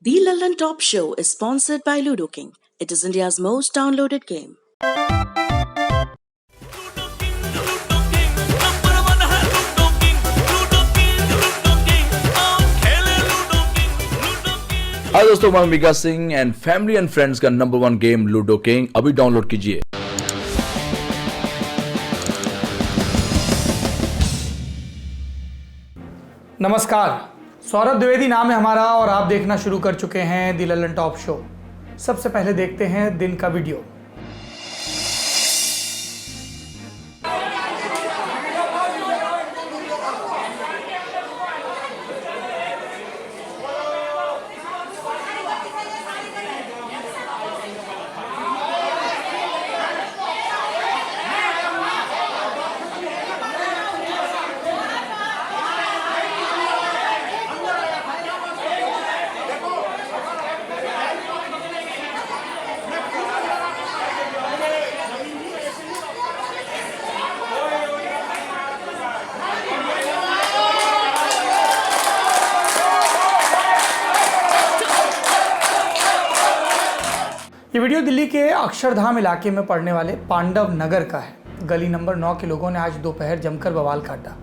The London Top Show is sponsored by Ludo King. It is India's most downloaded game. Hi दोस्तों, मैं Vikas Singh and family and friends का number 1 game Ludo King अभी download कीजिए। नमस्कार, सौरभ द्विवेदी नाम है हमारा और आप देखना शुरू कर चुके हैं दी लंदन टॉप शो। सबसे पहले देखते हैं दिन का वीडियो। ये वीडियो दिल्ली के अक्षरधाम इलाके में पड़ने वाले पांडव नगर का है। गली नंबर 9 के लोगों ने आज दोपहर जमकर बवाल काटा।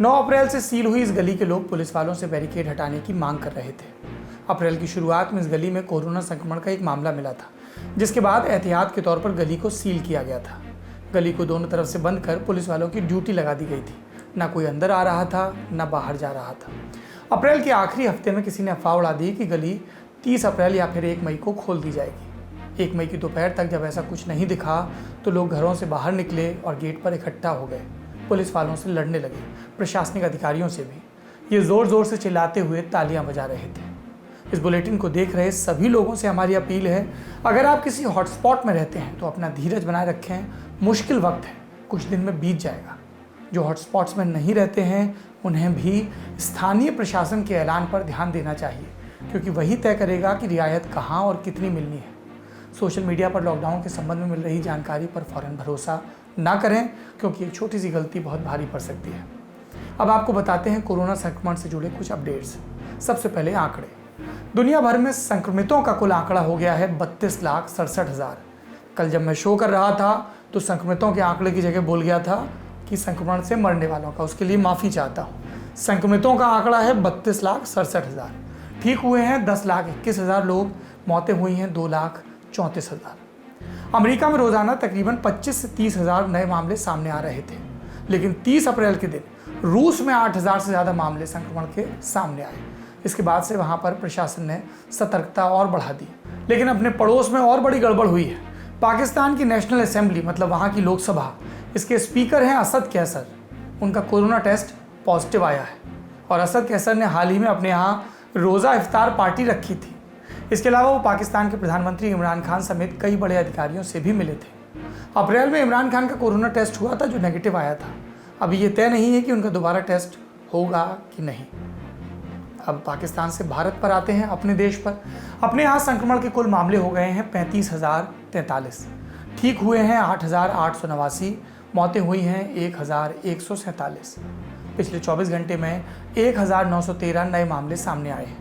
9 अप्रैल से सील हुई इस गली के लोग पुलिस वालों से बैरिकेड हटाने की मांग कर रहे थे। अप्रैल की शुरुआत में इस गली में कोरोना संक्रमण का एक मामला मिला था, जिसके बाद एहतियात के तौर पर गली को सील किया गया था। गली को दोनों तरफ से बंद कर पुलिस वालों की ड्यूटी लगा दी गई थी। ना कोई अंदर आ रहा था, ना बाहर जा रहा था। अप्रैल के आखिरी हफ्ते में किसी ने अफवाह उड़ा दी कि गली 30 अप्रैल या फिर 1 मई को खोल दी जाएगी। 1 मई की दोपहर तक जब ऐसा कुछ नहीं दिखा तो लोग घरों से बाहर निकले और गेट पर इकट्ठा हो गए। पुलिस वालों से लड़ने लगे, प्रशासनिक अधिकारियों से भी। ये ज़ोर ज़ोर से चिल्लाते हुए तालियां बजा रहे थे। इस बुलेटिन को देख रहे सभी लोगों से हमारी अपील है, अगर आप किसी हॉटस्पॉट में रहते हैं तो अपना धीरज बनाए रखें। मुश्किल वक्त है, कुछ दिन में बीत जाएगा। जो हॉटस्पॉट्स में नहीं रहते हैं उन्हें भी स्थानीय प्रशासन के ऐलान पर ध्यान देना चाहिए, क्योंकि वही तय करेगा कि रियायत कहाँ और कितनी मिलनी है। सोशल मीडिया पर लॉकडाउन के संबंध में मिल रही जानकारी पर फ़ौरन भरोसा ना करें, क्योंकि एक छोटी सी गलती बहुत भारी पड़ सकती है। अब आपको बताते हैं कोरोना संक्रमण से जुड़े कुछ अपडेट्स। सबसे पहले आंकड़े। दुनिया भर में संक्रमितों का कुल आंकड़ा हो गया है 32,67,000। कल जब मैं शो कर रहा था तो संक्रमितों के आंकड़े की जगह बोल गया था कि संक्रमण से मरने वालों का, उसके लिए माफ़ी चाहता हूँ। संक्रमितों का आंकड़ा है 32,67,000। ठीक हुए हैं 10,21,000 लोग, मौतें हुई हैं 2,34,000। अमेरिका में रोजाना तकरीबन 25 से 30,000 नए मामले सामने आ रहे थे, लेकिन 30 अप्रैल के दिन रूस में 8,000 से ज़्यादा मामले संक्रमण के सामने आए। इसके बाद से वहाँ पर प्रशासन ने सतर्कता और बढ़ा दी। लेकिन अपने पड़ोस में और बड़ी गड़बड़ हुई है। पाकिस्तान की नेशनल असेंबली, मतलब वहाँ की लोकसभा, इसके स्पीकर हैं असद कैसर। उनका कोरोना टेस्ट पॉजिटिव आया है और असद कैसर ने हाल ही में अपने यहाँ रोज़ा इफ्तार पार्टी रखी थी। इसके अलावा वो पाकिस्तान के प्रधानमंत्री इमरान खान समेत कई बड़े अधिकारियों से भी मिले थे। अप्रैल में इमरान खान का कोरोना टेस्ट हुआ था, जो नेगेटिव आया था। अभी ये तय नहीं है कि उनका दोबारा टेस्ट होगा कि नहीं। अब पाकिस्तान से भारत पर आते हैं, अपने देश पर। अपने यहाँ संक्रमण के कुल मामले हो गए हैं 35,043। ठीक हुए हैं 8,889। मौतें हुई हैं 1,147। पिछले 24 घंटे में 1,913 नए मामले सामने आए हैं।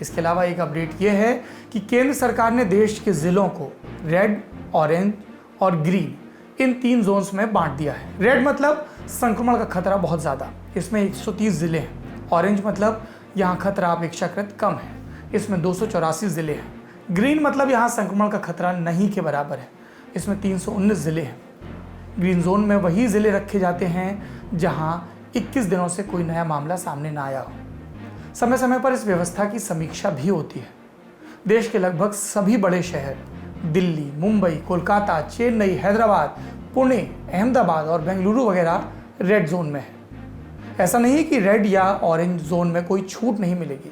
इसके अलावा एक अपडेट ये है कि केंद्र सरकार ने देश के ज़िलों को रेड, ऑरेंज और ग्रीन, इन 3 जोन्स में बांट दिया है। रेड मतलब संक्रमण का खतरा बहुत ज़्यादा, इसमें 130 ज़िले हैं। ऑरेंज मतलब यहाँ खतरा अपेक्षाकृत कम है, इसमें 284 ज़िले हैं। ग्रीन मतलब यहाँ संक्रमण का खतरा नहीं के बराबर है, इसमें 319 ज़िले हैं। ग्रीन जोन में वही ज़िले रखे जाते हैं जहाँ 21 दिनों से कोई नया मामला सामने ना आया हो। समय समय पर इस व्यवस्था की समीक्षा भी होती है। देश के लगभग सभी बड़े शहर, दिल्ली, मुंबई, कोलकाता, चेन्नई, हैदराबाद, पुणे, अहमदाबाद और बेंगलुरु वगैरह रेड जोन में है। ऐसा नहीं है कि रेड या ऑरेंज जोन में कोई छूट नहीं मिलेगी।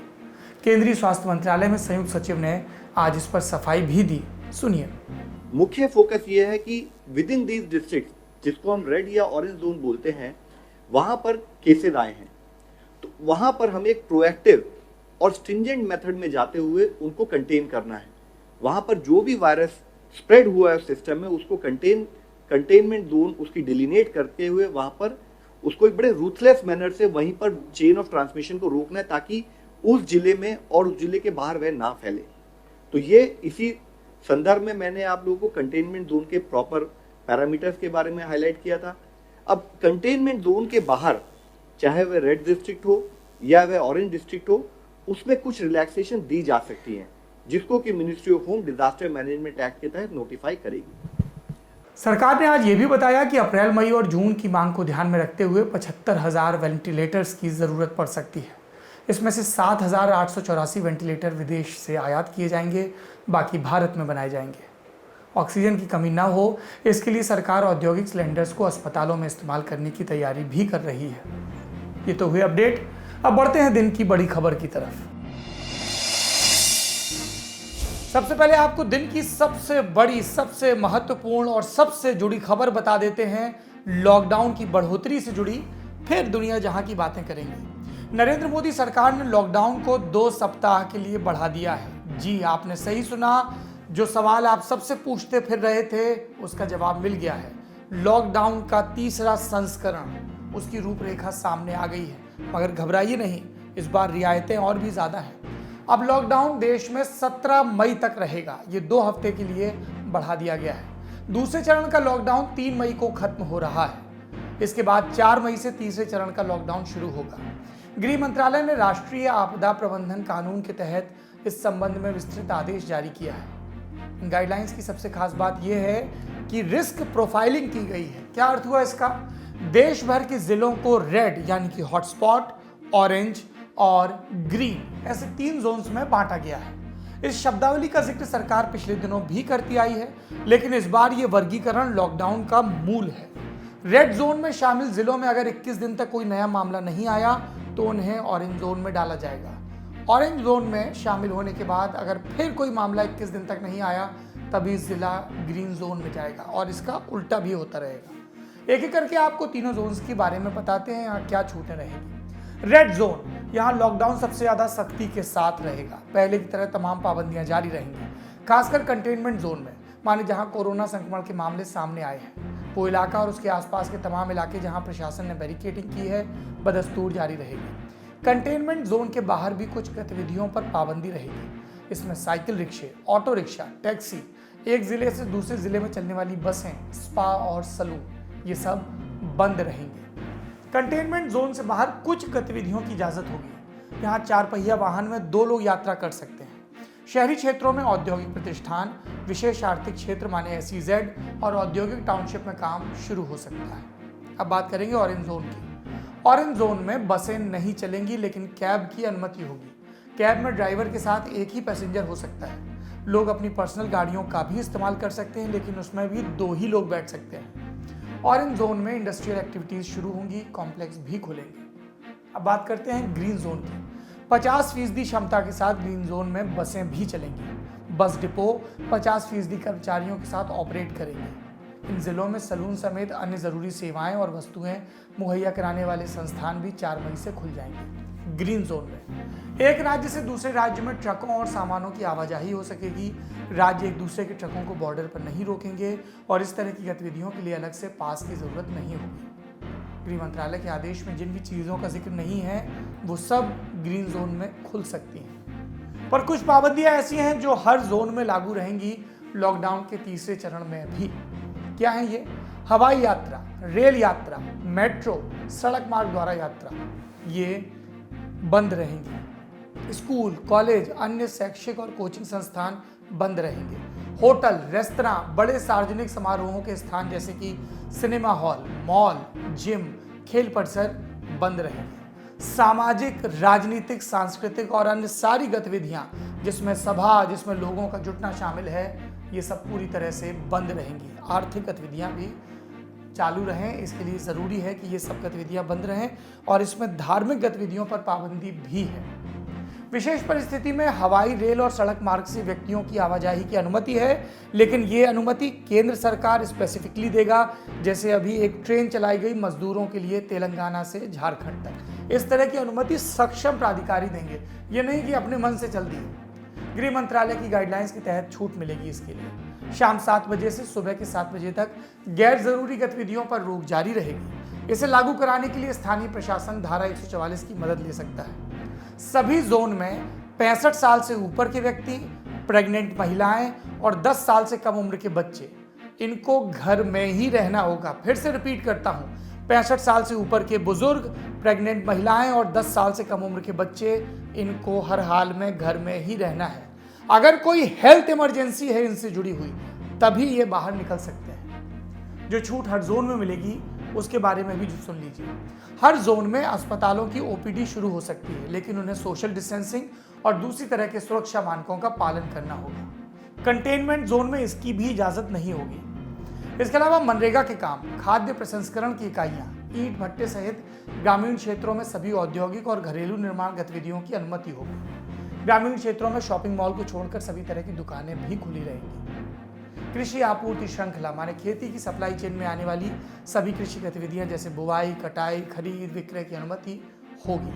केंद्रीय स्वास्थ्य मंत्रालय में संयुक्त सचिव ने आज इस पर सफाई भी दी। सुनिए। मुख्य फोकस ये है कि विद इन दीज डिस्ट्रिक्ट, जिसको हम रेड या ऑरेंज जोन बोलते हैं, वहां पर केसेस आए हैं, तो वहां पर हमें एक प्रोएक्टिव और स्ट्रिंजेंट मेथड में जाते हुए उनको कंटेन करना है। वहां पर जो भी वायरस स्प्रेड हुआ है सिस्टम में, उसको कंटेनमेंट जोन उसकी डिलिनेट करते हुए वहां पर उसको एक बड़े रूथलेस मैनर से वहीं पर चेन ऑफ ट्रांसमिशन को रोकना है, ताकि उस जिले में और उस जिले के बाहर वह ना फैले। तो ये इसी संदर्भ में मैंने आप लोगों को कंटेनमेंट जोन के प्रॉपर पैरामीटर्स के बारे में हाईलाइट किया था। अब कंटेनमेंट जोन के बाहर चाहे वह रेड डिस्ट्रिक्ट हो या वह ऑरेंज डिस्ट्रिक्ट हो, उसमें कुछ रिलैक्सेशन दी जा सकती हैं, जिसको कि ministry of home disaster management act के तहत नोटिफाई करेगी। सरकार ने आज ये भी बताया कि अप्रैल, मई और जून की मांग को ध्यान में रखते हुए 75,000 वेंटिलेटर्स की ज़रूरत पड़ सकती है। इसमें से 7,884 वेंटिलेटर विदेश से आयात किए जाएंगे, बाकी भारत में बनाए जाएंगे। ऑक्सीजन की कमी ना हो, इसके लिए सरकार औद्योगिक सिलेंडर्स को अस्पतालों में इस्तेमाल करने की तैयारी भी कर रही है। ये तो हुए अपडेट। अब बढ़ते हैं दिन की बड़ी खबर की तरफ। सबसे पहले आपको दिन की सबसे बड़ी, सबसे महत्वपूर्ण और सबसे जुड़ी खबर बता देते हैं। लॉकडाउन की बढ़ोतरी से जुड़ी, फिर दुनिया जहां की बातें करेंगे। नरेंद्र मोदी सरकार ने लॉकडाउन को 2 सप्ताह के लिए बढ़ा दिया है। जी, आपने सही सुना। जो सवाल आप सबसे पूछते फिर रहे थे, उसका जवाब मिल गया है। लॉकडाउन का तीसरा संस्करण, उसकी रूपरेखा सामने आ गई है। मगर घबराइए नहीं, इस बार रियायतें और भी ज्यादा हैं। अब लॉकडाउन देश में 17 मई तक रहेगा। ये 2 हफ्ते के लिए बढ़ा दिया गया है। दूसरे चरण का लॉकडाउन 3 मई को खत्म हो रहा है। इसके बाद 4 मई से तीसरे चरण का लॉकडाउन शुरू होगा। गृह मंत्रालय ने राष्ट्रीय आपदा प्रबंधन कानून के तहत इस संबंध में विस्तृत आदेश जारी किया है। इन गाइडलाइंस की सबसे खास बात यह है कि रिस्क प्रोफाइलिंग की गई है। क्या अर्थ हुआ इसका? देश भर के जिलों को रेड यानी कि हॉटस्पॉट, ऑरेंज और ग्रीन ऐसे 3 जोन्स में बांटा गया है। इस शब्दावली का जिक्र सरकार पिछले दिनों भी करती आई है, लेकिन इस बार ये वर्गीकरण लॉकडाउन का मूल है। रेड जोन में शामिल जिलों में अगर 21 दिन तक कोई नया मामला नहीं आया तो उन्हें ऑरेंज जोन में डाला जाएगा। ऑरेंज जोन में शामिल होने के बाद अगर फिर कोई मामला 21 दिन तक नहीं आया तभी जिला ग्रीन जोन में जाएगा, और इसका उल्टा भी होता रहेगा। एक एक करके आपको तीनों जोन्स के बारे में बताते हैं यहाँ क्या छूटें रहेंगी। रेड जोन, यहाँ लॉकडाउन सबसे ज्यादा सख्ती के साथ रहेगा। पहले की तरह तमाम पाबंदियां जारी रहेंगी, खासकर कंटेनमेंट जोन में, माने जहां कोरोना संक्रमण के मामले सामने आए हैं। वो इलाका और उसके आसपास के तमाम इलाके जहां प्रशासन ने बैरिकेडिंग की है, बदस्तूर जारी रहेगी। कंटेनमेंट जोन के बाहर भी कुछ गतिविधियों पर पाबंदी रहेगी। इसमें साइकिल रिक्शे, ऑटो रिक्शा, टैक्सी, एक जिले से दूसरे जिले में चलने वाली बसें, स्पा और सलून, ये सब बंद रहेंगे। कंटेनमेंट जोन से बाहर कुछ गतिविधियों की इजाजत होगी। यहाँ 4 पहिया वाहन में 2 लोग यात्रा कर सकते हैं। शहरी क्षेत्रों में औद्योगिक प्रतिष्ठान, विशेष आर्थिक क्षेत्र माने SEZ और औद्योगिक टाउनशिप में काम शुरू हो सकता है। अब बात करेंगे ऑरेंज जोन की। ऑरेंज जोन में बसें नहीं चलेंगी, लेकिन कैब की अनुमति होगी। कैब में ड्राइवर के साथ एक ही पैसेंजर हो सकता है। लोग अपनी पर्सनल गाड़ियों का भी इस्तेमाल कर सकते हैं, लेकिन उसमें भी 2 ही लोग बैठ सकते हैं। ऑरेंज जोन में इंडस्ट्रियल एक्टिविटीज शुरू होंगी, कॉम्प्लेक्स भी खुलेंगे। अब बात करते हैं ग्रीन जोन की। 50% क्षमता के साथ ग्रीन जोन में बसें भी चलेंगी। बस डिपो 50% कर्मचारियों के साथ ऑपरेट करेंगे। इन जिलों में सलून समेत अन्य जरूरी सेवाएं और वस्तुएं मुहैया कराने वाले संस्थान भी 4 मई से खुल जाएंगे। ग्रीन जोन में एक राज्य से दूसरे राज्य में ट्रकों और सामानों की आवाजाही हो सकेगी। राज्य एक दूसरे के ट्रकों को बॉर्डर पर नहीं रोकेंगे और इस तरह की गतिविधियों के लिए अलग से पास की जरूरत नहीं होगी। गृह मंत्रालय के आदेश में जिन भी चीजों का जिक्र नहीं है वो सब ग्रीन जोन में खुल सकती हैं, पर कुछ पाबंदियां ऐसी हैं जो हर जोन में लागू रहेंगी लॉकडाउन के तीसरे चरण में भी। क्या है ये? हवाई यात्रा, रेल यात्रा, मेट्रो, सड़क मार्ग द्वारा यात्रा, ये बंद रहेंगी। स्कूल, कॉलेज, अन्य शैक्षिक और कोचिंग संस्थान बंद रहेंगे। होटल, रेस्तरां, बड़े सार्वजनिक समारोहों के स्थान जैसे कि सिनेमा हॉल, मॉल, जिम, खेल परिसर बंद रहेंगे। सामाजिक, राजनीतिक, सांस्कृतिक और अन्य सारी गतिविधियां जिसमें सभा, जिसमें लोगों का जुटना शामिल है, ये सब पूरी तरह से बंद रहेंगी। आर्थिक गतिविधियां भी चालू रहें, इसके लिए ज़रूरी है कि ये सब गतिविधियां बंद रहें, और इसमें धार्मिक गतिविधियों पर पाबंदी भी है। विशेष परिस्थिति में हवाई, रेल और सड़क मार्ग से व्यक्तियों की आवाजाही की अनुमति है, लेकिन ये अनुमति केंद्र सरकार स्पेसिफिकली देगा। जैसे अभी एक ट्रेन चलाई गई मजदूरों के लिए तेलंगाना से झारखंड तक, इस तरह की अनुमति सक्षम प्राधिकारी देंगे, ये नहीं कि अपने मन से चल दी। गृह मंत्रालय की गाइडलाइंस के तहत छूट मिलेगी इसके लिए। शाम 7 बजे से सुबह के 7 बजे तक गैर जरूरी गतिविधियों पर रोक जारी रहेगी। इसे लागू कराने के लिए स्थानीय प्रशासन धारा 144 की मदद ले सकता है। सभी जोन में 65 साल से ऊपर के व्यक्ति, प्रेग्नेंट महिलाएं और 10 साल से कम उम्र के बच्चे, इनको घर में ही रहना होगा। फिर से रिपीट करता हूं, 65 साल से ऊपर के बुजुर्ग, प्रेग्नेंट महिलाएं और 10 साल से कम उम्र के बच्चे, इनको हर हाल में घर में ही रहना है। अगर कोई हेल्थ इमरजेंसी है इनसे जुड़ी हुई, तभी ये बाहर निकल सकते हैं। जो छूट हर जोन में मिलेगी उसके बारे में भी सुन लीजिए। हर जोन में अस्पतालों की ओपीडी शुरू हो सकती है, लेकिन उन्हें सोशल डिस्टेंसिंग और दूसरी तरह के सुरक्षा मानकों का पालन करना होगा। कंटेनमेंट जोन में इसकी भी इजाजत नहीं होगी। इसके अलावा मनरेगा के काम, खाद्य प्रसंस्करण की इकाइयां, ईंट भट्टे सहित ग्रामीण क्षेत्रों में सभी औद्योगिक और घरेलू निर्माण गतिविधियों की अनुमति होगी। ग्रामीण क्षेत्रों में शॉपिंग मॉल को छोड़कर सभी तरह की दुकानें भी खुली रहेंगी। कृषि आपूर्ति श्रृंखला माने खेती की सप्लाई चेन में आने वाली सभी कृषि गतिविधियां जैसे बुवाई, कटाई, खरीद, विक्रय की अनुमति होगी।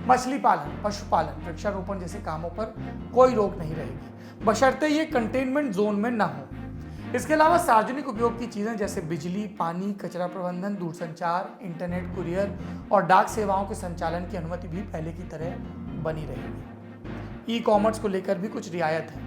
मछली पालन, पशुपालन, वृक्षारोपण जैसे कामों पर कोई रोक नहीं रहेगी, बशर्ते ये कंटेनमेंट जोन में न हो। इसके अलावा सार्वजनिक उपयोग की चीजें जैसे बिजली, पानी, कचरा प्रबंधन, दूरसंचार, इंटरनेट, कुरियर और डाक सेवाओं के संचालन की अनुमति भी पहले की तरह बनी रहेगी। ई कॉमर्स को लेकर भी कुछ रियायत है।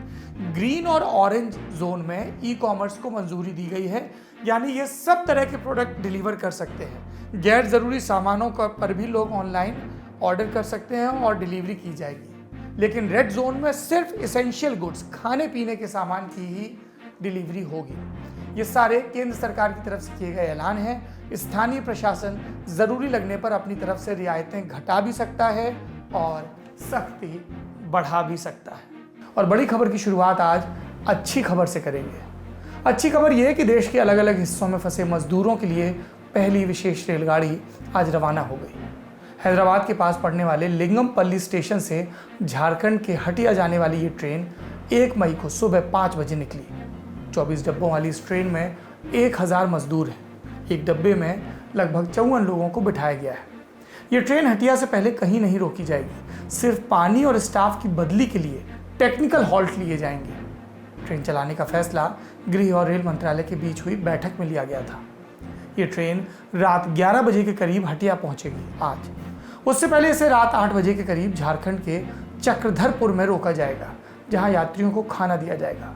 ग्रीन और ऑरेंज जोन में ई कॉमर्स को मंजूरी दी गई है, यानी ये सब तरह के प्रोडक्ट डिलीवर कर सकते हैं। गैर जरूरी सामानों पर भी लोग ऑनलाइन ऑर्डर कर सकते हैं और डिलीवरी की जाएगी। लेकिन रेड जोन में सिर्फ इसेंशियल गुड्स, खाने पीने के सामान की ही डिलीवरी होगी। ये सारे केंद्र सरकार की तरफ से किए गए ऐलान हैं। स्थानीय प्रशासन जरूरी लगने पर अपनी तरफ से रियायतें घटा भी सकता है और सख्ती बढ़ा भी सकता है। और बड़ी खबर की शुरुआत आज अच्छी खबर से करेंगे। अच्छी खबर यह है कि देश के अलग अलग हिस्सों में फंसे मजदूरों के लिए पहली विशेष रेलगाड़ी आज रवाना हो गई। हैदराबाद के पास पड़ने वाले लिंगमपल्ली स्टेशन से झारखंड के हटिया जाने वाली ये ट्रेन 1 मई को सुबह 5 बजे निकली। 24 डब्बों वाली इस ट्रेन में 1000 मजदूर हैं। एक डब्बे में लगभग 54 लोगों को बिठाया गया है। ये ट्रेन हटिया से पहले कहीं नहीं रोकी जाएगी। सिर्फ पानी और स्टाफ की बदली के लिए टेक्निकल हॉल्ट लिए जाएंगे। ट्रेन चलाने का फैसला गृह और रेल मंत्रालय के बीच हुई बैठक में लिया गया था। ये ट्रेन रात 11 बजे के करीब हटिया पहुंचेगी आज। उससे पहले इसे रात 8 बजे के करीब झारखंड के चक्रधरपुर में रोका जाएगा, जहां यात्रियों को खाना दिया जाएगा।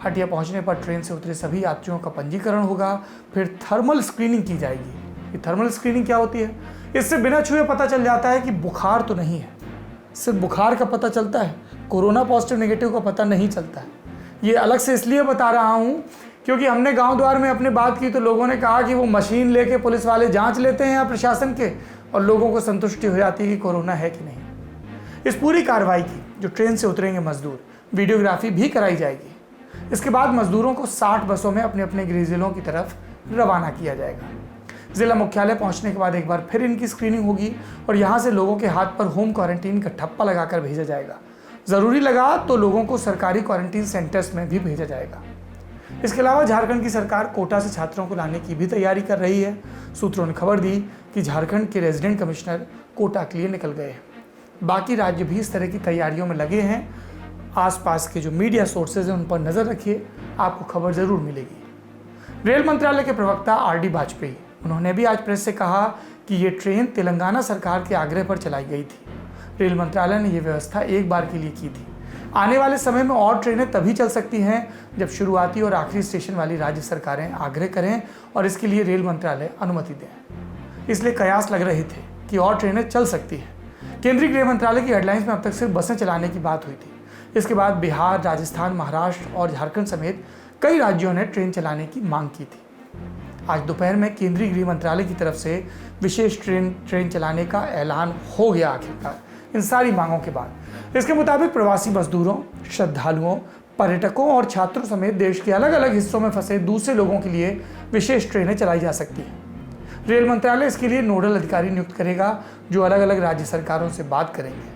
हटिया पहुंचने पर ट्रेन से उतरे सभी यात्रियों का पंजीकरण होगा, फिर थर्मल स्क्रीनिंग की जाएगी। ये थर्मल स्क्रीनिंग क्या होती है? इससे बिना छुए पता चल जाता है कि बुखार तो नहीं है। सिर्फ बुखार का पता चलता है, कोरोना पॉजिटिव नेगेटिव का पता नहीं चलता है। ये अलग से इसलिए बता रहा हूँ क्योंकि हमने गांव द्वार में अपने बात की तो लोगों ने कहा कि वो मशीन लेके पुलिस वाले जांच लेते हैं या प्रशासन के, और लोगों को संतुष्टि हो जाती है कि कोरोना है कि नहीं। इस पूरी कार्रवाई की जो ट्रेन से उतरेंगे मजदूर, वीडियोग्राफी भी कराई जाएगी। इसके बाद मजदूरों को 60 बसों में अपने अपने गृह जिलों की तरफ रवाना किया जाएगा। जिला मुख्यालय पहुंचने के बाद एक बार फिर इनकी स्क्रीनिंग होगी और यहां से लोगों के हाथ पर होम क्वारंटीन का ठप्पा लगाकर भेजा जाएगा। ज़रूरी लगा तो लोगों को सरकारी क्वारंटीन सेंटर्स में भी भेजा जाएगा। इसके अलावा झारखंड की सरकार कोटा से छात्रों को लाने की भी तैयारी कर रही है। सूत्रों ने खबर दी कि झारखंड के रेजिडेंट कमिश्नर कोटा के लिए निकल गए हैं। बाकी राज्य भी इस तरह की तैयारियों में लगे हैं। आसपास के जो मीडिया सोर्सेज हैं उन पर नज़र रखिए, आपको खबर ज़रूर मिलेगी। रेल मंत्रालय के प्रवक्ता RD वाजपेयी, उन्होंने भी आज प्रेस से कहा कि ये ट्रेन तेलंगाना सरकार के आग्रह पर चलाई गई थी। रेल मंत्रालय ने यह व्यवस्था एक बार के लिए की थी। आने वाले समय में और ट्रेनें तभी चल सकती हैं जब शुरुआती और आखिरी स्टेशन वाली राज्य सरकारें आग्रह करें और इसके लिए रेल मंत्रालय अनुमति दें। इसलिए कयास लग रहे थे कि और ट्रेनें चल सकती हैं। केंद्रीय गृह मंत्रालय की हेडलाइंस में अब तक सिर्फ बसें चलाने की बात हुई थी। इसके बाद बिहार, राजस्थान, महाराष्ट्र और झारखंड समेत कई राज्यों ने ट्रेन चलाने की मांग की थी। आज दोपहर में केंद्रीय गृह मंत्रालय की तरफ से विशेष ट्रेन चलाने का ऐलान हो गया आखिरकार, इन सारी मांगों के बाद। इसके मुताबिक प्रवासी मजदूरों, श्रद्धालुओं, पर्यटकों और छात्रों समेत देश के अलग अलग हिस्सों में फंसे दूसरे लोगों के लिए विशेष ट्रेनें चलाई जा सकती हैं। रेल मंत्रालय इसके लिए नोडल अधिकारी नियुक्त करेगा जो अलग अलग राज्य सरकारों से बात करेंगे।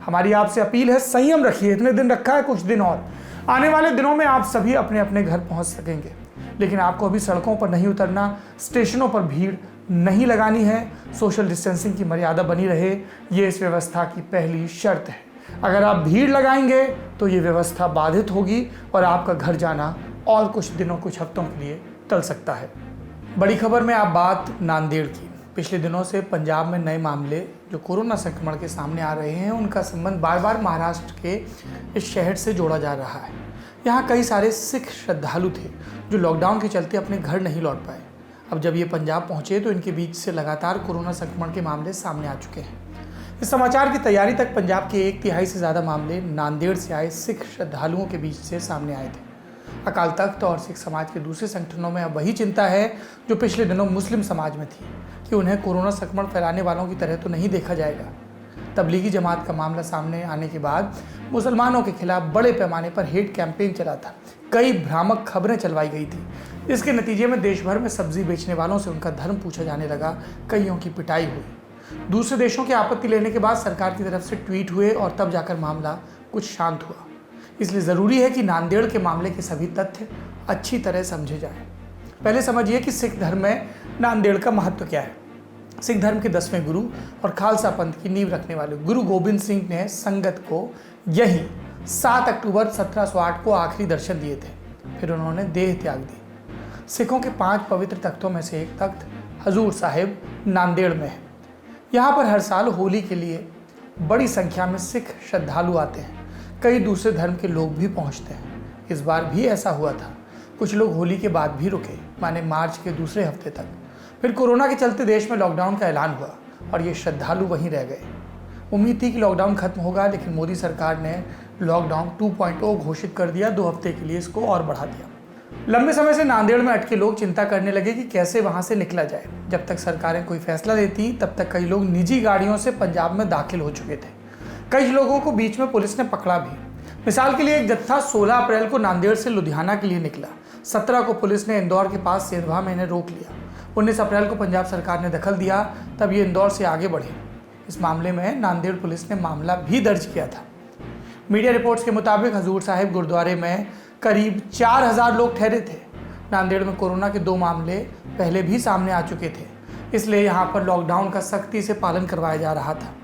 हमारी आपसे अपील है, संयम रखिए। इतने दिन रखा है, कुछ दिन और। आने वाले दिनों में आप सभी अपने अपने घर पहुंच सकेंगे, लेकिन आपको अभी सड़कों पर नहीं उतरना, स्टेशनों पर भीड़ नहीं लगानी है। सोशल डिस्टेंसिंग की मर्यादा बनी रहे, ये इस व्यवस्था की पहली शर्त है। अगर आप भीड़ लगाएंगे तो ये व्यवस्था बाधित होगी और आपका घर जाना और कुछ दिनों, कुछ हफ्तों के लिए टल सकता है। बड़ी खबर में आप बात नांदेड़ की। पिछले दिनों से पंजाब में नए मामले जो कोरोना संक्रमण के सामने आ रहे हैं, उनका संबंध बार बार महाराष्ट्र के इस शहर से जोड़ा जा रहा है। यहाँ कई सारे सिख श्रद्धालु थे जो लॉकडाउन के चलते अपने घर नहीं लौट पाए। अब जब ये पंजाब पहुँचे तो इनके बीच से लगातार कोरोना संक्रमण के मामले सामने आ चुके हैं। इस समाचार की तैयारी तक पंजाब के 1/3 से ज़्यादा मामले नांदेड़ से आए सिख श्रद्धालुओं के बीच से सामने आए थे। अकाल तख्त और सिख समाज के दूसरे संगठनों में अब वही चिंता है जो पिछले दिनों मुस्लिम समाज में थी कि उन्हें कोरोना संक्रमण फैलाने वालों की तरह तो नहीं देखा जाएगा। तबलीगी जमात का मामला सामने आने के बाद मुसलमानों के खिलाफ बड़े पैमाने पर हेट कैंपेन चला था। कई भ्रामक खबरें चलवाई गई थी। इसके नतीजे में देश भर में सब्जी बेचने वालों से उनका धर्म पूछा जाने लगा। कईयों की पिटाई हुई। दूसरे देशों की आपत्ति लेने के बाद सरकार की तरफ से ट्वीट हुए और तब जाकर मामला कुछ शांत हुआ। इसलिए ज़रूरी है कि नांदेड़ के मामले के सभी तथ्य अच्छी तरह समझे जाएं। पहले समझिए कि सिख धर्म में नांदेड़ का महत्व क्या है। सिख धर्म के 10वें गुरु और खालसा पंथ की नींव रखने वाले गुरु गोबिंद सिंह ने संगत को यही 7 अक्टूबर 1708 को आखिरी दर्शन दिए थे। फिर उन्होंने देह त्याग दी। सिखों के 5 पवित्र तख्तों में से एक तख्त हजूर साहिब नांदेड़ में है। यहाँ पर हर साल होली के लिए बड़ी संख्या में सिख श्रद्धालु आते हैं। कई दूसरे धर्म के लोग भी पहुँचते हैं। इस बार भी ऐसा हुआ था। कुछ लोग होली के बाद भी रुके, माने मार्च के दूसरे हफ्ते तक। फिर कोरोना के चलते देश में लॉकडाउन का ऐलान हुआ और ये श्रद्धालु वहीं रह गए। उम्मीद थी कि लॉकडाउन खत्म होगा, लेकिन मोदी सरकार ने लॉकडाउन 2.0 घोषित कर दिया। 2 हफ्ते के लिए इसको और बढ़ा दिया। लंबे समय से नांदेड़ में अटके लोग चिंता करने लगे कि कैसे वहां से निकला जाए। जब तक सरकारें कोई फैसला लेती तब तक कई लोग निजी गाड़ियों से पंजाब में दाखिल हो चुके थे। कई लोगों को बीच में पुलिस ने पकड़ा भी। मिसाल के लिए एक जत्था 16 अप्रैल को नांदेड़ से लुधियाना के लिए निकला। 17 को पुलिस ने इंदौर के पास सेंधवा में इन्हें रोक लिया। 19 अप्रैल को पंजाब सरकार ने दखल दिया, तब ये इंदौर से आगे बढ़े। इस मामले में नांदेड़ पुलिस ने मामला भी दर्ज किया था। मीडिया रिपोर्ट्स के मुताबिक हजूर साहिब गुरुद्वारे में करीब 4000 लोग ठहरे थे। नांदेड़ में कोरोना के 2 मामले पहले भी सामने आ चुके थे, इसलिए यहाँ पर लॉकडाउन का सख्ती से पालन करवाया जा रहा था।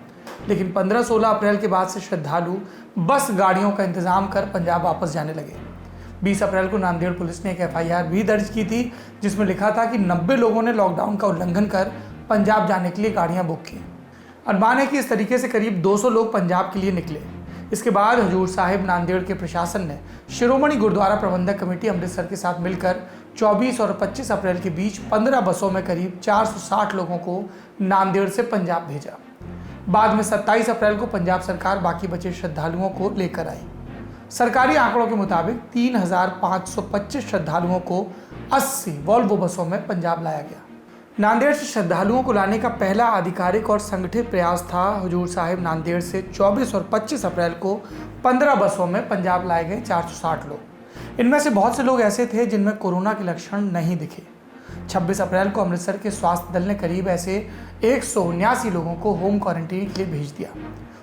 लेकिन 15-16 अप्रैल के बाद से श्रद्धालु बस गाड़ियों का इंतजाम कर पंजाब वापस जाने लगे। 20 अप्रैल को नांदेड़ पुलिस ने एक FIR भी दर्ज की थी, जिसमें लिखा था कि 90 लोगों ने लॉकडाउन का उल्लंघन कर पंजाब जाने के लिए गाड़ियां बुक की। अनुमान है कि इस तरीके से करीब 200 लोग पंजाब के लिए निकले। इसके बाद हजूर साहिब नांदेड़ के प्रशासन ने शिरोमणि गुरुद्वारा प्रबंधक कमेटी अमृतसर के साथ मिलकर 24 और 25 अप्रैल के बीच 15 बसों में करीब 460 लोगों को नांदेड़ से पंजाब भेजा। बाद में 27 अप्रैल को पंजाब सरकार बाकी बचे श्रद्धालुओं को लेकर आई। सरकारी आंकड़ों के मुताबिक 3525 श्रद्धालुओं को 80 वॉल्वो बसों में पंजाब लाया गया। नांदेड़ से श्रद्धालुओं को लाने का पहला आधिकारिक और संगठित प्रयास था। हजूर साहिब नांदेड़ से 24 और 25 अप्रैल को 15 बसों में पंजाब लाए गए 460 लोग। इनमें से बहुत से लोग ऐसे थे जिनमें कोरोना के लक्षण नहीं दिखे। 26 अप्रैल को अमृतसर के स्वास्थ्य दल ने करीब ऐसे 179 लोगों को होम क्वारंटीन के लिए भेज दिया,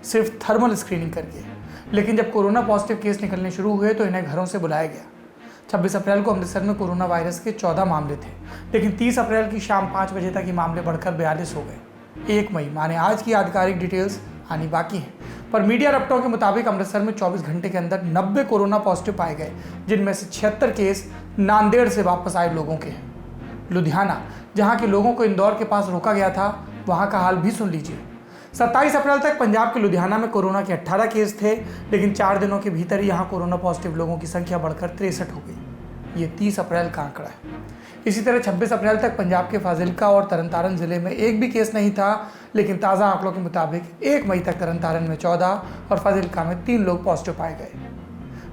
सिर्फ थर्मल स्क्रीनिंग करके। लेकिन जब कोरोना पॉजिटिव केस निकलने शुरू हुए तो इन्हें घरों से बुलाया गया। 26 अप्रैल को अमृतसर में कोरोना वायरस के 14 मामले थे, लेकिन 30 अप्रैल की शाम 5 बजे तक ये मामले बढ़कर 42 हो गए। 1 मई माने आज की आधिकारिक डिटेल्स आनी बाकी है, पर मीडिया रपटों के मुताबिक अमृतसर में 24 घंटे के अंदर 90 कोरोना पॉजिटिव पाए गए, जिनमें से 76 केस नांदेड़ से वापस आए लोगों के हैं। लुधियाना, जहां के लोगों को इंदौर के पास रोका गया था, वहां का हाल भी सुन लीजिए। 27 अप्रैल तक पंजाब के लुधियाना में कोरोना के 18 केस थे, लेकिन 4 दिनों के भीतर ही यहाँ कोरोना पॉजिटिव लोगों की संख्या बढ़कर 63 हो गई। ये 30 अप्रैल का आंकड़ा है। इसी तरह 26 अप्रैल तक पंजाब के फाजिल्का और तरनतारन जिले में एक भी केस नहीं था, लेकिन ताज़ा आंकड़ों के मुताबिक 1 मई तक तरनतारन में 14 और फाजिल्का में 3 लोग पॉजिटिव पाए गए।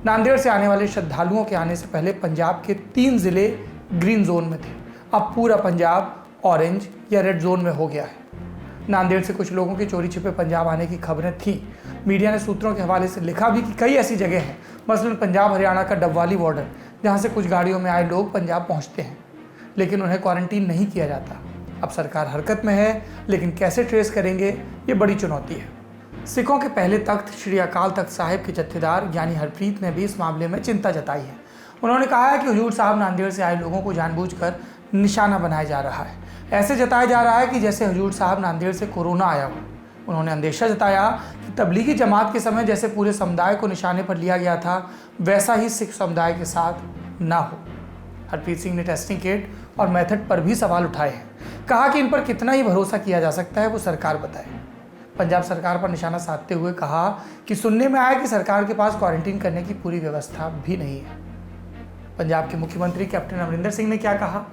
नांदेड़ से आने वाले श्रद्धालुओं के आने से पहले पंजाब के 3 जिले ग्रीन जोन में थे। अब पूरा पंजाब ऑरेंज या रेड जोन में हो गया है। नांदेड़ से कुछ लोगों के चोरी छिपे पंजाब आने की खबरें थीं। मीडिया ने सूत्रों के हवाले से लिखा भी कि कई ऐसी जगह हैं, मसलन पंजाब हरियाणा का डबवाली बॉर्डर, जहां से कुछ गाड़ियों में आए लोग पंजाब पहुंचते हैं, लेकिन उन्हें क्वारंटीन नहीं किया जाता। अब सरकार हरकत में है, लेकिन कैसे ट्रेस करेंगे, ये बड़ी चुनौती है। सिखों के पहले तख्त श्री अकाल तख्त साहिब के जत्थेदार ज्ञानी हरप्रीत ने भी इस मामले में चिंता जताई है। उन्होंने कहा है कि हजूर साहब नांदेड़ से आए लोगों को जानबूझकर निशाना बनाया जा रहा है। ऐसे जताया जा रहा है कि जैसे हजूर साहब नांदेड़ से कोरोना आया हो। उन्होंने अंदेशा जताया कि तबलीगी जमात के समय जैसे पूरे समुदाय को निशाने पर लिया गया था, वैसा ही सिख समुदाय के साथ ना हो। हरप्रीत सिंह ने टेस्टिंग किट और मेथड पर भी सवाल उठाए हैं। कहा कि इन पर कितना ही भरोसा किया जा सकता है वो सरकार बताए। पंजाब सरकार पर निशाना साधते हुए कहा कि सुनने में आया कि सरकार के पास क्वारंटीन करने की पूरी व्यवस्था भी नहीं है। पंजाब के मुख्यमंत्री कैप्टन अमरिंदर सिंह ने क्या कहा?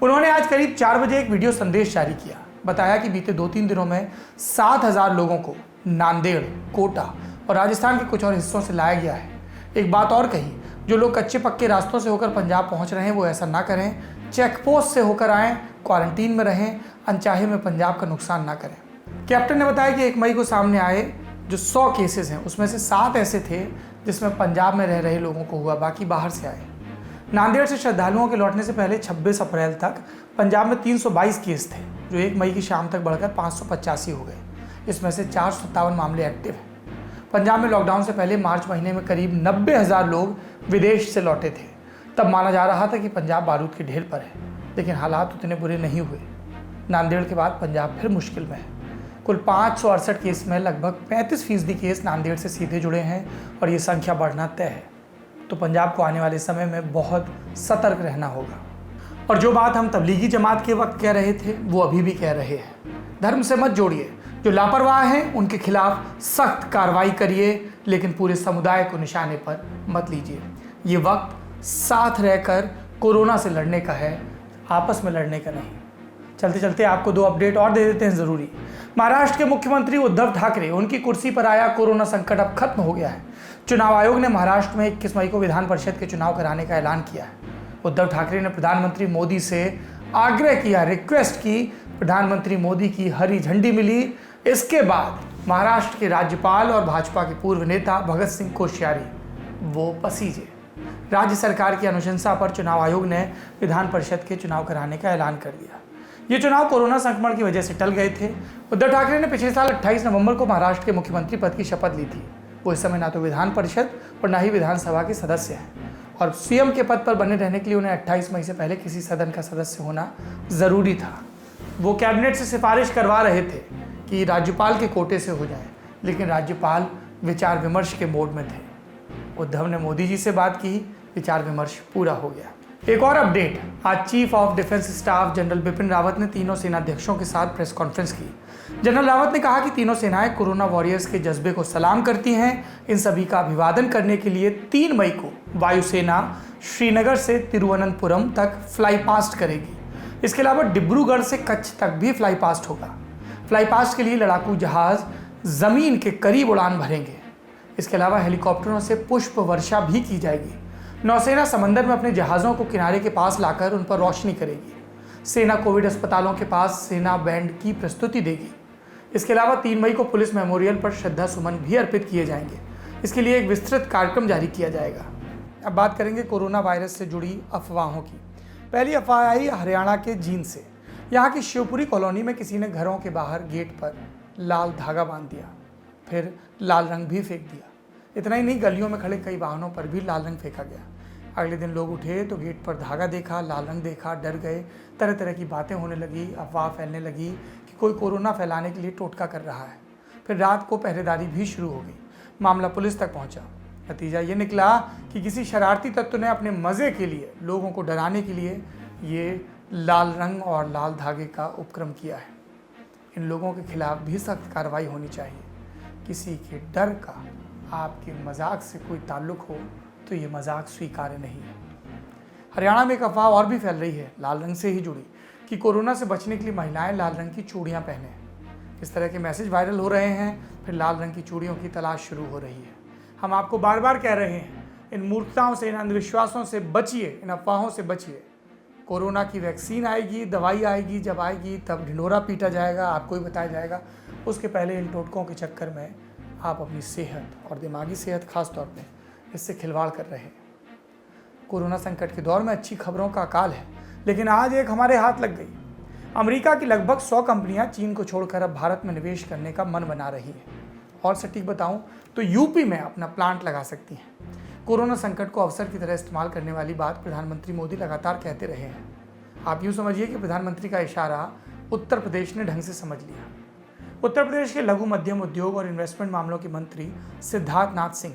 उन्होंने आज करीब 4 बजे एक वीडियो संदेश जारी किया। बताया कि बीते 2-3 दिनों में 7,000 लोगों को नांदेड़, कोटा और राजस्थान के कुछ और हिस्सों से लाया गया है। एक बात और कही, जो लोग कच्चे पक्के रास्तों से होकर पंजाब पहुंच रहे हैं वो ऐसा ना करें, चेक पोस्ट से होकर आएँ, क्वारंटीन में रहें, अनचाहे में पंजाब का नुकसान ना करें। कैप्टन ने बताया कि 1 मई को सामने आए जो 100 केसेस हैं उसमें से 7 ऐसे थे जिसमें पंजाब में रह रहे लोगों को हुआ, बाकी बाहर से आए। नांदेड़ से श्रद्धालुओं के लौटने से पहले 26 अप्रैल तक पंजाब में 322 केस थे जो 1 मई की शाम तक बढ़कर 585 हो गए। इसमें से 457 मामले एक्टिव हैं। पंजाब में लॉकडाउन से पहले मार्च महीने में करीब 90,000 लोग विदेश से लौटे थे। तब माना जा रहा था कि पंजाब बारूद के ढेर पर है, लेकिन हालात उतने बुरे नहीं हुए। नांदेड़ के बाद पंजाब फिर मुश्किल में है। कुल 568 केस में लगभग 35% केस नांदेड़ से सीधे जुड़े हैं और ये संख्या बढ़ना तय है। तो पंजाब को आने वाले समय में बहुत सतर्क रहना होगा। और जो बात हम तबलीगी जमात के वक्त कह रहे थे वो अभी भी कह रहे हैं, धर्म से मत जोड़िए। जो लापरवाह हैं उनके खिलाफ सख्त कार्रवाई करिए, लेकिन पूरे समुदाय को निशाने पर मत लीजिए। ये वक्त साथ रहकर कोरोना से लड़ने का है, आपस में लड़ने का नहीं। चलते चलते आपको 2 अपडेट और दे देते हैं ज़रूरी। महाराष्ट्र के मुख्यमंत्री उद्धव ठाकरे, उनकी कुर्सी पर आया कोरोना संकट अब खत्म हो गया है। चुनाव आयोग ने महाराष्ट्र में 21 मई को विधान परिषद के चुनाव कराने का ऐलान किया है। उद्धव ठाकरे ने प्रधानमंत्री मोदी से आग्रह किया, रिक्वेस्ट की, प्रधानमंत्री मोदी की हरी झंडी मिली। इसके बाद महाराष्ट्र के राज्यपाल और भाजपा के पूर्व नेता भगत सिंह कोश्यारी वो पसीजे। राज्य सरकार की अनुशंसा पर चुनाव आयोग ने विधान परिषद के चुनाव कराने का ऐलान कर दिया। ये चुनाव कोरोना संक्रमण की वजह से टल गए थे। उद्धव ठाकरे ने पिछले साल 28 नवंबर को महाराष्ट्र के मुख्यमंत्री पद की शपथ ली थी। वो इस समय ना तो विधान परिषद और ना ही विधानसभा के सदस्य हैं और सीएम के पद पर बने रहने के लिए उन्हें 28 मई से पहले किसी सदन का सदस्य होना ज़रूरी था। वो कैबिनेट से सिफारिश करवा रहे थे कि राज्यपाल के कोटे से हो जाए, लेकिन राज्यपाल विचार विमर्श के मोड में थे। उद्धव ने मोदी जी से बात की, विचार विमर्श पूरा हो गया। एक और अपडेट, आज chief of defence staff general Bipin Rawat ने तीनों सेनाध्यक्षों के साथ प्रेस कॉन्फ्रेंस की। जनरल रावत ने कहा कि तीनों सेनाएं कोरोना वॉरियर्स के जज्बे को सलाम करती हैं। इन सभी का अभिवादन करने के लिए 3 मई को वायुसेना श्रीनगर से तिरुवनंतपुरम तक फ्लाई पास्ट करेगी। इसके अलावा डिब्रूगढ़ से कच्छ तक भी फ्लाई पास्ट होगा। फ्लाई पास्ट के लिए लड़ाकू जहाज जमीन के करीब उड़ान भरेंगे। इसके अलावा हेलीकॉप्टरों से पुष्प वर्षा भी की जाएगी। नौसेना समंदर में अपने जहाज़ों को किनारे के पास लाकर उन पर रोशनी करेगी। सेना कोविड अस्पतालों के पास सेना बैंड की प्रस्तुति देगी। इसके अलावा 3 मई को पुलिस मेमोरियल पर श्रद्धा सुमन भी अर्पित किए जाएंगे। इसके लिए एक विस्तृत कार्यक्रम जारी किया जाएगा। अब बात करेंगे कोरोना वायरस से जुड़ी अफवाहों की। पहली अफवाह आई हरियाणा के जींद से। यहाँ की शिवपुरी कॉलोनी में किसी ने घरों के बाहर गेट पर लाल धागा बांध दिया, फिर लाल रंग भी फेंक दिया। इतना ही नहीं, गलियों में खड़े कई वाहनों पर भी लाल रंग फेंका गया। अगले दिन लोग उठे तो गेट पर धागा देखा, लाल रंग देखा, डर गए। तरह तरह की बातें होने लगी, अफवाह फैलने लगी कि कोई कोरोना फैलाने के लिए टोटका कर रहा है। फिर रात को पहरेदारी भी शुरू हो गई। मामला पुलिस तक पहुंचा। नतीजा ये निकला कि किसी शरारती तत्व ने अपने मज़े के लिए, लोगों को डराने के लिए ये लाल रंग और लाल धागे का उपक्रम किया है। इन लोगों के खिलाफ भी सख्त कार्रवाई होनी चाहिए। किसी के डर का आपके मजाक से कोई ताल्लुक हो तो ये मजाक स्वीकार्य नहीं है। हरियाणा में एक अफवाह और भी फैल रही है, लाल रंग से ही जुड़ी, कि कोरोना से बचने के लिए महिलाएं लाल रंग की चूड़ियां पहने। इस तरह के मैसेज वायरल हो रहे हैं, फिर लाल रंग की चूड़ियों की तलाश शुरू हो रही है। हम आपको बार बार कह रहे हैं, इन मूर्खताओं से, इन अंधविश्वासों से बचिए, इन अफवाहों से बचिए। कोरोना की वैक्सीन आएगी, दवाई आएगी, जब आएगी तब ढिंढोरा पीटा जाएगा, आपको ही बताया जाएगा। उसके पहले इन टोटकों के चक्कर में आप अपनी सेहत और दिमागी सेहत खास तौर पे इससे खिलवाड़ कर रहे हैं। कोरोना संकट के दौर में अच्छी खबरों का अकाल है, लेकिन आज एक हमारे हाथ लग गई। अमेरिका की लगभग 100 कंपनियां चीन को छोड़कर अब भारत में निवेश करने का मन बना रही हैं। और सटीक बताऊं तो यूपी में अपना प्लांट लगा सकती हैं। कोरोना संकट को अवसर की तरह इस्तेमाल करने वाली बात प्रधानमंत्री मोदी लगातार कहते रहे हैं। आप यूँ समझिए कि प्रधानमंत्री का इशारा उत्तर प्रदेश ने ढंग से समझ लिया। उत्तर प्रदेश के लघु मध्यम उद्योग और इन्वेस्टमेंट मामलों के मंत्री सिद्धार्थ नाथ सिंह,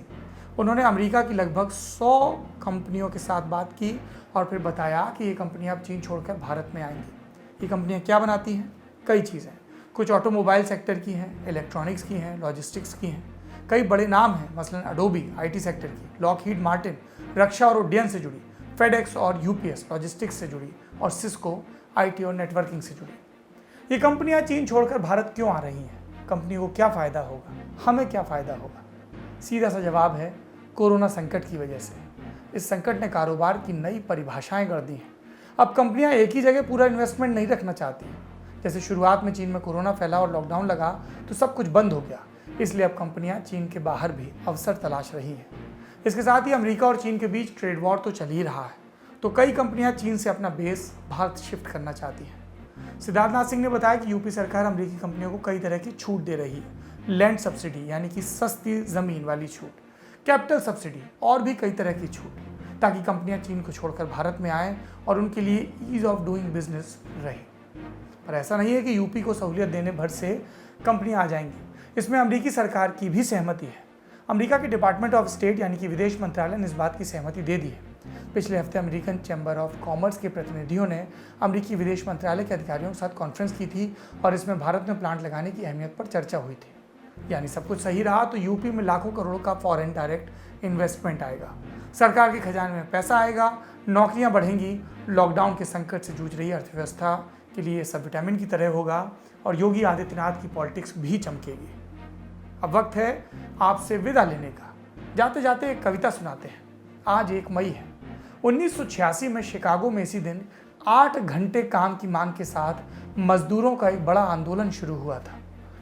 उन्होंने अमेरिका की लगभग 100 कंपनियों के साथ बात की और फिर बताया कि ये कंपनियां अब चीन छोड़कर भारत में आएंगी। ये कंपनियां क्या बनाती हैं? कई चीज़ें। कुछ ऑटोमोबाइल सेक्टर की हैं, इलेक्ट्रॉनिक्स की हैं, लॉजिस्टिक्स की हैं। कई बड़े नाम हैं, मसलन अडोबी आईटी सेक्टर की, लॉकहीड मार्टिन रक्षा और उड्डयन से जुड़ी, फेडेक्स और यूपीएस लॉजिस्टिक्स से जुड़ी, और सिस्को आईटी और नेटवर्किंग से जुड़ी। ये कंपनियां चीन छोड़कर भारत क्यों आ रही हैं? कंपनी को क्या फ़ायदा होगा? हमें क्या फ़ायदा होगा? सीधा सा जवाब है कोरोना संकट की वजह से। इस संकट ने कारोबार की नई परिभाषाएं गढ़ दी हैं। अब कंपनियां एक ही जगह पूरा इन्वेस्टमेंट नहीं रखना चाहती। जैसे शुरुआत में चीन में कोरोना फैला और लॉकडाउन लगा तो सब कुछ बंद हो गया, इसलिए अब कंपनियां चीन के बाहर भी अवसर तलाश रही हैं। इसके साथ ही अमेरिका और चीन के बीच ट्रेड वॉर तो चल ही रहा है, तो कई कंपनियां चीन से अपना बेस भारत शिफ्ट करना चाहती हैं। सिद्धार्थनाथ सिंह ने बताया कि यूपी सरकार अमेरिकी कंपनियों को कई तरह की छूट दे रही है। लैंड सब्सिडी यानी कि सस्ती ज़मीन वाली छूट, कैपिटल सब्सिडी और भी कई तरह की छूट, ताकि कंपनियां चीन को छोड़कर भारत में आएँ और उनके लिए ईज़ ऑफ डूइंग बिजनेस रहे। पर ऐसा नहीं है कि यूपी को सहूलियत देने भर से कंपनियां आ जाएंगी। इसमें अमेरिकी सरकार की भी सहमति है। अमेरिका के डिपार्टमेंट ऑफ स्टेट यानी कि विदेश मंत्रालय ने इस बात की सहमति दे दी है। पिछले हफ्ते अमेरिकन चैम्बर ऑफ कॉमर्स के प्रतिनिधियों ने अमेरिकी विदेश मंत्रालय के अधिकारियों के साथ कॉन्फ्रेंस की थी और इसमें भारत में प्लांट लगाने की अहमियत पर चर्चा हुई थी। यानी सब कुछ सही रहा तो यूपी में लाखों करोड़ों का फॉरेन डायरेक्ट इन्वेस्टमेंट आएगा, सरकार के खजाने में पैसा आएगा, नौकरियां बढ़ेंगी, लॉकडाउन के संकट से जूझ रही अर्थव्यवस्था के लिए सब विटामिन की तरह होगा और योगी आदित्यनाथ की पॉलिटिक्स भी चमकेगी। अब वक्त है आपसे विदा लेने का। जाते जाते एक कविता सुनाते हैं। आज 1 मई है। 1986 में शिकागो में इसी दिन 8 घंटे काम की मांग के साथ मजदूरों का एक बड़ा आंदोलन शुरू हुआ था।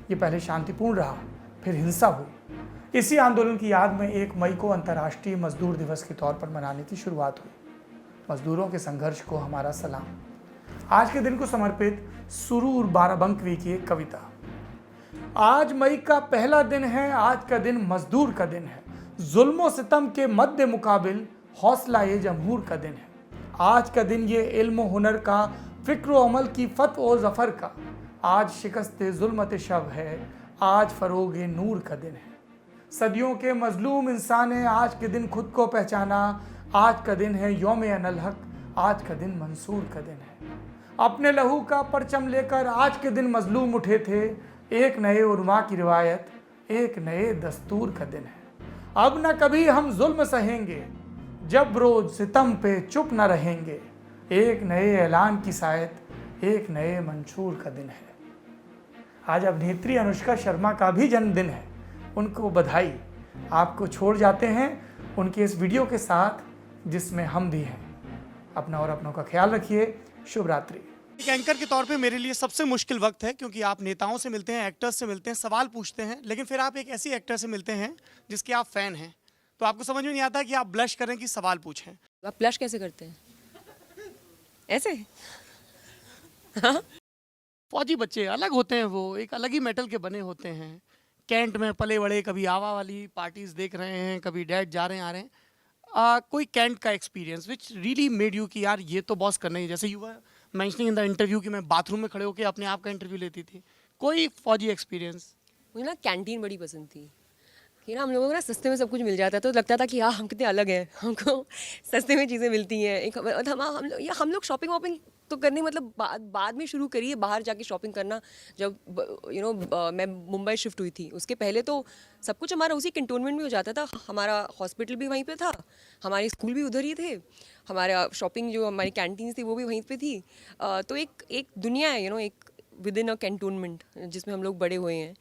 ये पहले शांतिपूर्ण रहा, फिर हिंसा हुई। इसी आंदोलन की याद में 1 मई को अंतर्राष्ट्रीय मजदूर दिवस के तौर पर मनाने की शुरुआत हुई। मजदूरों के संघर्ष को हमारा सलाम। आज के दिन को समर्पित सुरूर बाराबंकवी की एक कविता। आज मई का पहला दिन है, आज का दिन मजदूर का दिन है, जुल्मों सितम के मद्दे मुकाबिल हौसला ये जमहूर का दिन है। आज का दिन ये इल्म हुनर का, फिक्र अमल की फत ओ जफर का, आज शिकस्ते जुल्मत शब है, आज फरोगे नूर का दिन है। सदियों के मजलूम इंसान ने आज के दिन खुद को पहचाना, आज का दिन है यौम अनल-हक, आज का दिन मंसूर का दिन है। अपने लहू का परचम लेकर आज के दिन मजलूम उठे थे, एक नए उर्मा की रिवायत, एक नए दस्तूर का दिन है। अब न कभी हम जुल्म सहेंगे, जब रोज सितम पे चुप न रहेंगे, एक नए ऐलान की सायत, एक नए मंशूर का दिन है। आज अभिनेत्री अनुष्का शर्मा का भी जन्मदिन है, उनको बधाई। आपको छोड़ जाते हैं उनके इस वीडियो के साथ जिसमें हम भी हैं। अपना और अपनों का ख्याल रखिए। शुभ रात्रि। एक एंकर के तौर पे मेरे लिए सबसे मुश्किल वक्त है, क्योंकि आप नेताओं से मिलते हैं, एक्टर्स से मिलते हैं, सवाल पूछते हैं, लेकिन फिर आप एक ऐसी एक्टर से मिलते हैं जिसके आप फैन हैं, तो आपको समझ में नहीं आता कि आप ब्लश करें कि सवाल पूछें। आप ब्लश कैसे करते हैं? ऐसे? फौजी बच्चे अलग होते हैं, वो एक अलग ही मेटल के बने होते हैं। कैंट में पले बड़े, कभी आवा वाली पार्टीज देख रहे हैं, कभी डैड जा रहे हैं आ रहे हैं। कोई कैंट का experience which really made you कि यार ये तो बॉस करना ही, जैसे you were mentioning in the interview कि मैं बाथरूम में खड़े होकर अपने आप का इंटरव्यू लेती थी। कोई फौजी एक्सपीरियंस? मुझे ना कैंटीन बड़ी पसंद थी कि ना हम लोगों को ना सस्ते में सब कुछ मिल जाता है, तो लगता था कि यार हम कितने अलग हैं, हमको सस्ते में चीज़ें मिलती हैं। एक हम लोग शॉपिंग वॉपिंग तो करनी मतलब बाद में शुरू करी है, बाहर जाके शॉपिंग करना। जब मैं मुंबई शिफ्ट हुई थी, उसके पहले तो सब कुछ हमारा उसी कैंटोनमेंट में हो जाता था। हमारा हॉस्पिटल भी वहीं पे था, हमारे स्कूल भी उधर ही थे, हमारा शॉपिंग जो हमारी कैंटीन थी वो भी वहीं पे थी। तो एक दुनिया है एक विद इन अ कैंटोनमेंट जिसमें हम लोग बड़े हुए हैं।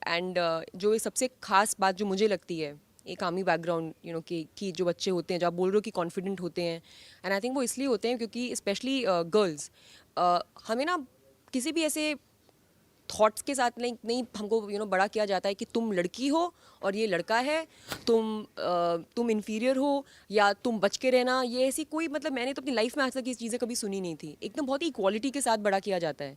एंड जो सबसे ख़ास बात जो मुझे लगती है एक आर्मी बैकग्राउंड कि जो बच्चे होते हैं, जो आप बोल रहे हो कि कॉन्फिडेंट होते हैं, एंड आई थिंक वो इसलिए होते हैं क्योंकि स्पेशली गर्ल्स हमें ना किसी भी ऐसे थॉट्स के साथ नहीं हमको बड़ा किया जाता है कि तुम लड़की हो और ये लड़का है, तुम इन्फीरियर हो या तुम बच के रहना। ये ऐसी कोई मतलब मैंने तो अपनी लाइफ में आज तक ये चीज़ें कभी सुनी नहीं थी। एकदम बहुत ही इक्वालिटी के साथ बड़ा किया जाता है।